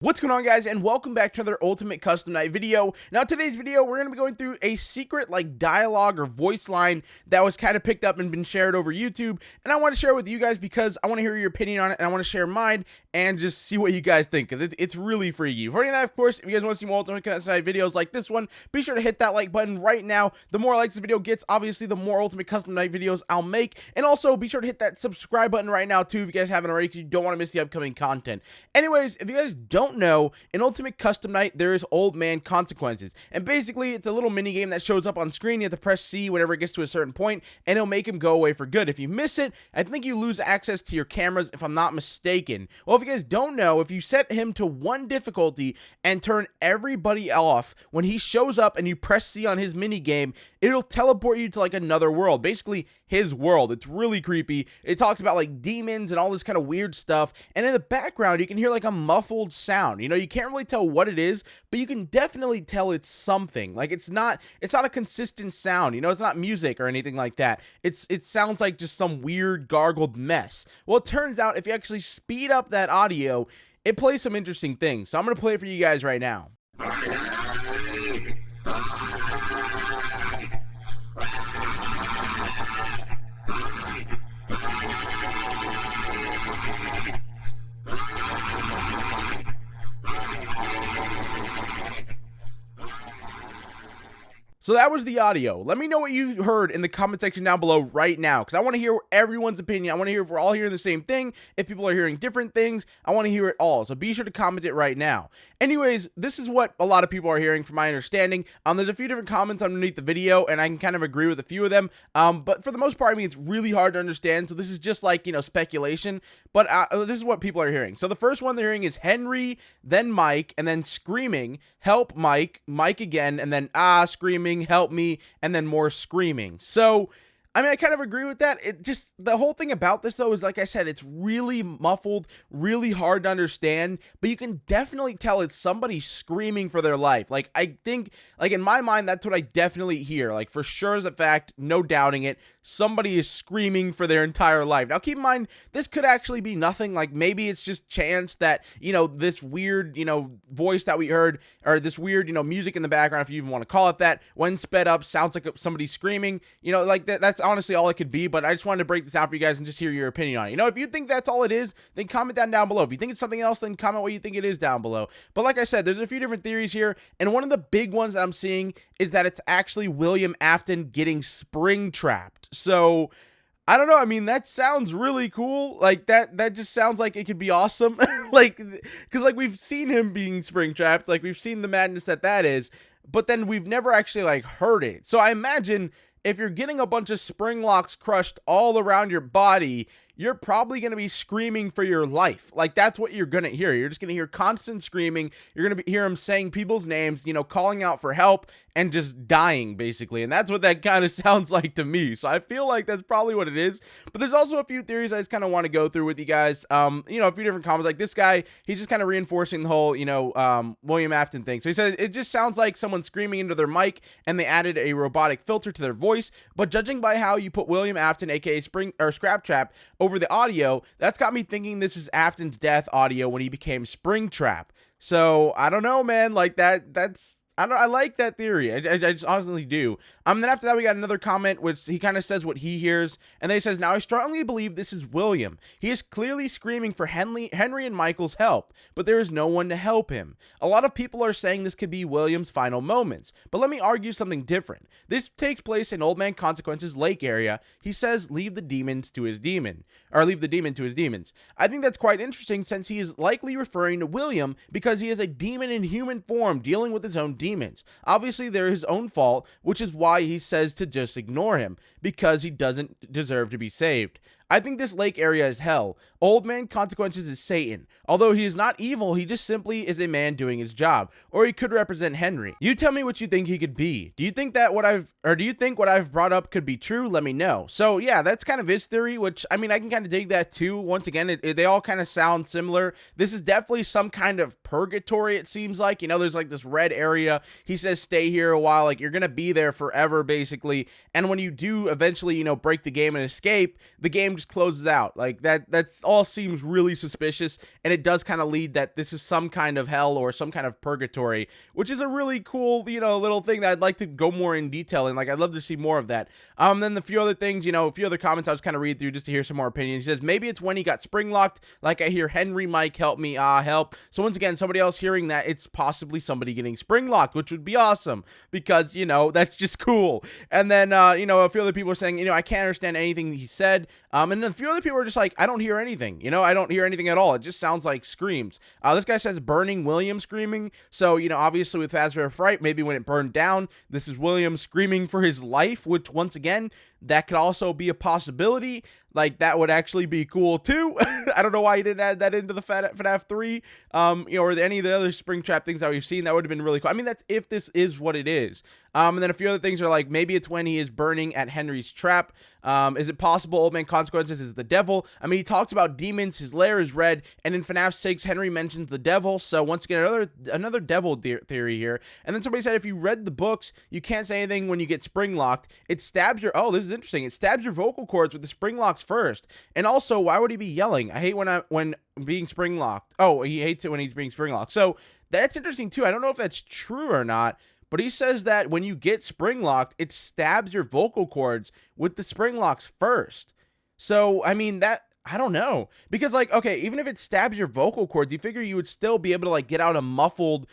What's going on, guys, and welcome back to another Ultimate Custom Night video. Now, today's video, we're going to be going through a secret, dialogue or voice line that was kind of picked up and been shared over YouTube, and I want to share it with you guys because I want to hear your opinion on it, and I want to share mine and just see what you guys think, because it's really freaky. For any of that, of course, if you guys want to see more Ultimate Custom Night videos like this one, be sure to hit that like button right now. The more likes the video gets, obviously, the more Ultimate Custom Night videos I'll make, and also be sure to hit that subscribe button right now, too, if you guys haven't already, because you don't want to miss the upcoming content. Anyways, if you guys don't know, in Ultimate Custom Night, there is Old Man Consequences, and basically, it's a little mini game that shows up on screen. You have to press C whenever it gets to a certain point, and it'll make him go away for good. If you miss it, I think you lose access to your cameras, if I'm not mistaken. Well, if you guys don't know, if you set him to 1 difficulty and turn everybody off, when he shows up and you press C on his mini game, it'll teleport you to another world, basically his world. It's really creepy. It talks about demons and all this kind of weird stuff, and in the background you can hear a muffled sound. You can't really tell what it is, but you can definitely tell it's something. It's not a consistent sound. It's not music or anything like that. It sounds like just some weird gargled mess. Well, it turns out if you actually speed up that audio, it plays some interesting things. So I'm gonna play it for you guys right now. So that was the audio. Let me know what you heard in the comment section down below right now, because I want to hear everyone's opinion. I want to hear if we're all hearing the same thing, if people are hearing different things. I want to hear it all, so be sure to comment it right now. Anyways, this is what a lot of people are hearing from my understanding. There's a few different comments underneath the video, and I can kind of agree with a few of them, but for the most part, it's really hard to understand, so this is just speculation, but this is what people are hearing. So the first one they're hearing is Henry, then Mike, and then screaming, help Mike, Mike again, and then screaming, help me, and then more screaming. So I kind of agree with that. It just, the whole thing about this though is, like I said, it's really muffled, really hard to understand, but you can definitely tell it's somebody screaming for their life. I think, in my mind, that's what I definitely hear. For sure as a fact, no doubting it, somebody is screaming for their entire life. Now, keep in mind, this could actually be nothing. Maybe it's just chance that, this weird, voice that we heard, or this weird, music in the background, if you even want to call it that, when sped up, sounds like somebody screaming, that's honestly all it could be. But I just wanted to break this out for you guys and just hear your opinion on it. If you think that's all it is, then comment down below. If you think it's something else, then comment what you think it is down below. But like I said, there's a few different theories here, and one of the big ones that I'm seeing is that it's actually William Afton getting spring trapped. So I don't know. That sounds really cool. That just sounds like it could be awesome. Because we've seen him being spring trapped. We've seen the madness that is, but then we've never actually heard it. So I imagine if you're getting a bunch of spring locks crushed all around your body, you're probably going to be screaming for your life. That's what you're going to hear. You're just going to hear constant screaming. You're going to hear him saying people's names, calling out for help and just dying, basically. And that's what that kind of sounds like to me. So I feel like that's probably what it is. But there's also a few theories I just kind of want to go through with you guys. A few different comments. This guy, he's just kind of reinforcing the whole, William Afton thing. So he said, it just sounds like someone screaming into their mic and they added a robotic filter to their voice. But judging by how you put William Afton, aka Scraptrap, over the audio, that's got me thinking this is Afton's death audio when he became Springtrap. So I don't know, man. I like that theory. I just honestly do. Then after that, we got another comment, which he kind of says what he hears. And then he says, now I strongly believe this is William. He is clearly screaming for Henry and Michael's help, but there is no one to help him. A lot of people are saying this could be William's final moments, but let me argue something different. This takes place in Old Man Consequences lake area. He says, leave the demons to his demon, or leave the demon to his demons. I think that's quite interesting, since he is likely referring to William because he is a demon in human form dealing with his own demons. Obviously, they're his own fault, which is why he says to just ignore him, because he doesn't deserve to be saved. I think this lake area is hell. Old Man Consequences is Satan. Although he is not evil, he just simply is a man doing his job. Or he could represent Henry. You tell me what you think he could be. Do you think what I've brought up could be true? Let me know. So yeah, that's kind of his theory, which I can kind of dig that too. Once again, they all kind of sound similar. This is definitely some kind of purgatory, it seems like. There's this red area. He says stay here a while, you're gonna be there forever, basically. And when you do eventually, break the game and escape, the game just closes out. Like that's all seems really suspicious, and it does kind of lead that this is some kind of hell or some kind of purgatory, which is a really cool, little thing that I'd like to go more in detail in. Like, I'd love to see more of that. Then a few other things, a few other comments I was kind of read through just to hear some more opinions. He says maybe it's when he got spring locked. Like, I hear Henry, Mike, help me, help. So once again, somebody else hearing that, it's possibly somebody getting spring locked, which would be awesome because that's just cool. And then a few other people are saying, I can't understand anything he said. And then a few other people are just like, I don't hear anything. I don't hear anything at all. It just sounds like screams. This guy says burning William screaming. So, obviously with Fazbear of Fright, maybe when it burned down, this is William screaming for his life, which once again, that could also be a possibility. Like, that would actually be cool too. I don't know why he didn't add that into the FNAF 3, or any of the other Springtrap things that we've seen. That would have been really cool. I mean, that's if this is what it is. And then a few other things are like, maybe it's when he is burning at Henry's trap. Is it possible Old Man Consequences is the devil? I mean, he talks about demons, his lair is red, and in FNAF 6, Henry mentions the devil. So once again, another devil theory here. And then somebody said, if you read the books, you can't say anything when you get spring locked. It stabs your, this is interesting. It stabs your vocal cords with the spring locks first. And also, why would he be yelling? I hate when being spring locked. Oh, he hates it when he's being spring locked. So that's interesting too. I don't know if that's true or not, but he says that when you get spring locked, it stabs your vocal cords with the spring locks first. So, I mean, I don't know. Because, like, okay, even if it stabs your vocal cords, you figure you would still be able to, like, get out a muffled,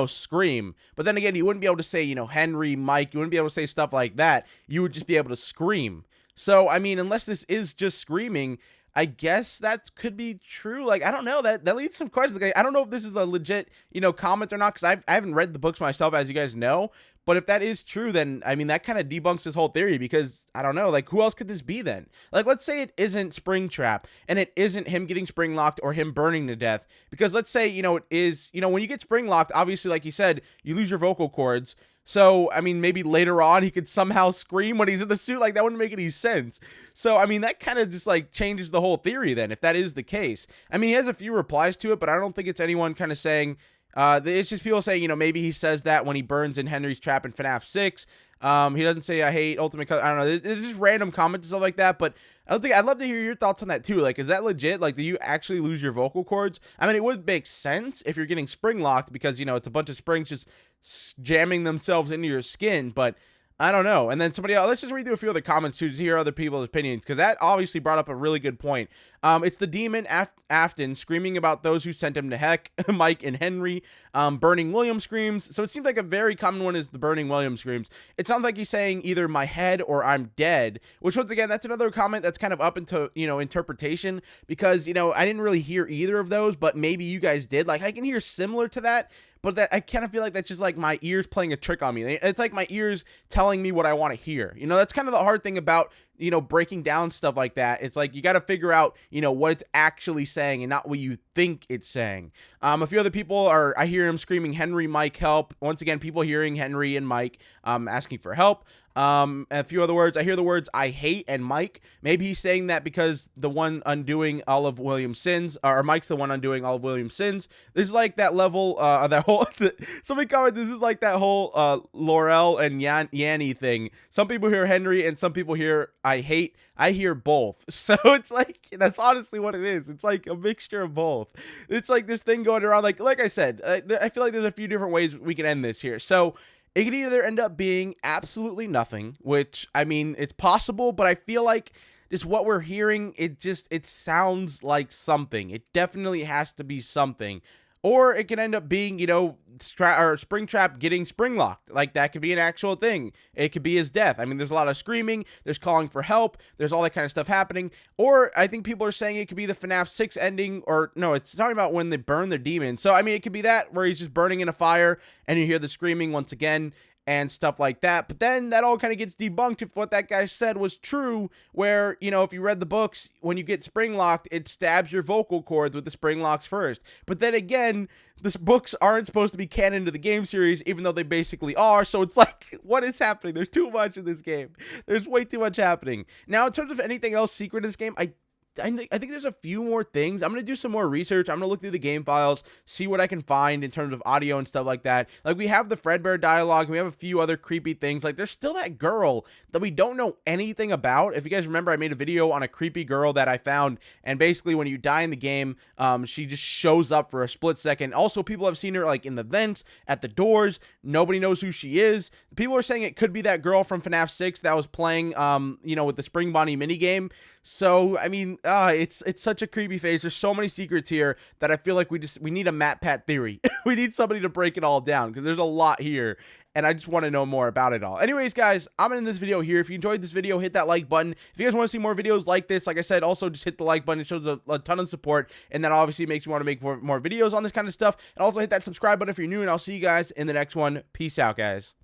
scream. But then again, you wouldn't be able to say, Henry, Mike. You wouldn't be able to say stuff like that. You would just be able to scream. So, I mean, unless this is just screaming, I guess that could be true. Like, I don't know. That leads to some questions. Like, I don't know if this is a legit, comment or not, because I haven't read the books myself, as you guys know. But if that is true, then, I mean, that kind of debunks this whole theory, because, I don't know, like, who else could this be then? Like, let's say it isn't Springtrap, and it isn't him getting spring locked or him burning to death. Because let's say, it is, when you get spring locked, obviously, like you said, you lose your vocal cords. So, I mean, maybe later on he could somehow scream when he's in the suit. Like, that wouldn't make any sense. So, I mean, that kind of just, like, changes the whole theory then, if that is the case. I mean, he has a few replies to it, but I don't think it's anyone kind of saying, it's just people saying, maybe he says that when he burns in Henry's trap in FNAF 6. He doesn't say, I hate Ultimate Custom. I don't know. It's just random comments and stuff like that, but I'd love to hear your thoughts on that too. Like, is that legit? Like, do you actually lose your vocal cords? I mean, it would make sense if you're getting spring locked because, it's a bunch of springs just jamming themselves into your skin, but I don't know. And then somebody else, let's just read through a few other comments too to hear other people's opinions, because that obviously brought up a really good point. It's the demon Afton screaming about those who sent him to heck, Mike and Henry. Burning William screams. So it seems like a very common one is the burning William screams. It sounds like he's saying either my head or I'm dead, which once again, that's another comment that's kind of up into, interpretation, because, I didn't really hear either of those, but maybe you guys did. Like, I can hear similar to that, but that I kind of feel like that's just like my ears playing a trick on me. It's like my ears telling me what I want to hear. That's kind of the hard thing about, breaking down stuff like that. It's like you got to figure out, what it's actually saying and not what you think it's saying. A few other people I hear him screaming, Henry, Mike, help. Once again, people hearing Henry and Mike asking for help. A few other words. I hear the words I hate and Mike. Maybe he's saying that because the one undoing all of William's sins, or Mike's the one undoing all of William's sins. This is like that level, that whole, somebody commented, this is like that whole Laurel and Yanny thing. Some people hear Henry and some people hear I hate. I hear both. So it's like, that's honestly what it is. It's like a mixture of both. It's like this thing going around, like I said, I feel like there's a few different ways we can end this here. So it could either end up being absolutely nothing, which, I mean, it's possible, but I feel like just what we're hearing, it sounds like something. It definitely has to be something. Or it can end up being, Springtrap getting spring locked. Like, that could be an actual thing. It could be his death. I mean, there's a lot of screaming. There's calling for help. There's all that kind of stuff happening. Or I think people are saying it could be the FNAF 6 ending. Or no, it's talking about when they burn their demon. So, I mean, it could be that where he's just burning in a fire and you hear the screaming once again and stuff like that. But then that all kind of gets debunked if what that guy said was true, where, if you read the books, when you get spring locked, it stabs your vocal cords with the spring locks first. But then again, the books aren't supposed to be canon to the game series, even though they basically are. So it's like, what is happening? There's too much in this game. There's way too much happening. Now, in terms of anything else secret in this game, I think there's a few more things. I'm gonna do some more research. I'm gonna look through the game files, see what I can find in terms of audio and stuff like that. Like, we have the Fredbear dialogue, and we have a few other creepy things. Like, there's still that girl that we don't know anything about. If you guys remember, I made a video on a creepy girl that I found, and basically when you die in the game, she just shows up for a split second. Also, people have seen her like in the vents, at the doors. Nobody knows who she is. People are saying it could be that girl from FNAF 6 that was playing, you know, with the Spring Bonnie minigame. So, I mean, it's such a creepy face. There's so many secrets here that I feel like we need a MatPat theory. We need somebody to break it all down, because there's a lot here, and I just want to know more about it all. Anyways, guys, I'm gonna end this video here. If you enjoyed this video, hit that like button. If you guys want to see more videos like this, like I said, also just hit the like button. It shows a ton of support, and that obviously makes me want to make more videos on this kind of stuff. And also hit that subscribe button if you're new, and I'll see you guys in the next one. Peace out, guys.